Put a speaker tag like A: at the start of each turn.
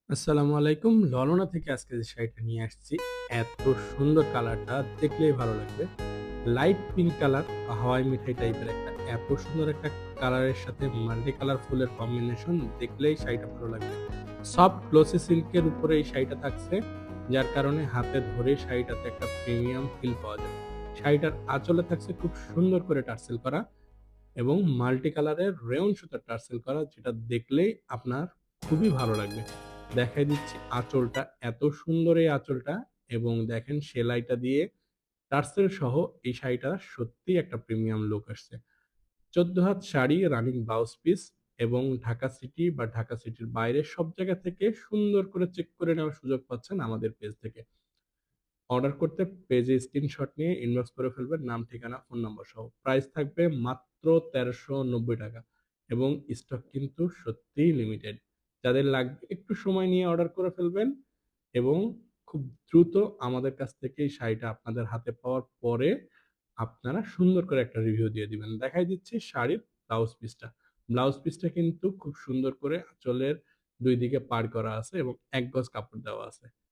A: আসসালামু আলাইকুম। ললনা থেকে আজকে যে শাড়িটা নিয়ে আসছি, এত সুন্দর কালারটা দেখলেই ভালো লাগবে। লাইট পিঙ্ক কালার, হাওয়াই মিঠাই টাইপের এত সুন্দর একটা কালারের সাথে মাল্টি কালার ফুলের কম্বিনেশন দেখলেই শাড়িটা ভালো লাগবে। সফট গ্লসি সিল্কের উপরে এই শাড়িটা থাকছে, যার কারণে হাতে ধরে শাড়িটাতে একটা প্রিমিয়াম ফিল পাওয়া যায়। শাড়িটার আঁচলে থাকছে খুব সুন্দর করে টার্সেল করা এবং মাল্টি কালারের রেয়ন সুতার টার্সেল করা, যেটা দেখলেই আপনার খুবই ভালো লাগবে। দেখাই দিচ্ছি আঁচলটা, এত সুন্দর এই আঁচলটা, এবং দেখেন সেলাইটা দিয়ে টার্সেল সহ এই শাড়িটা সত্যিই একটা প্রিমিয়াম লুক আসছে। ১৪ হাত শাড়ি, রানিং ব্লাউজ পিস, এবং ঢাকা সিটি বা ঢাকা সিটির বাইরে সব জায়গা থেকে সুন্দর করে চেক করে নেওয়ার সুযোগ পাচ্ছেন আমাদের পেজ থেকে। অর্ডার করতে পেজে স্ক্রিনশট নিয়ে ইনবক্স করে ফেলবেন, নাম, ঠিকানা, ফোন নাম্বার সহ। প্রাইস থাকবে মাত্র ৳১৩৯০ এবং স্টক কিন্তু সত্যিই লিমিটেড। যাদের লাগবে একটু সময় নিয়ে অর্ডার করে ফেলবেন এবং খুব দ্রুত আমাদের কাছ থেকে এই শাড়িটা আপনাদের হাতে পাওয়ার পরে আপনারা সুন্দর করে একটা রিভিউ দিয়ে দিবেন। দেখাই দিচ্ছি শাড়ির ব্লাউজ পিসটা। ব্লাউজ পিসটা কিন্তু খুব সুন্দর করে আঁচলের ২ দিকে পাড় করা আছে এবং ১ গজ কাপড় দেওয়া আছে।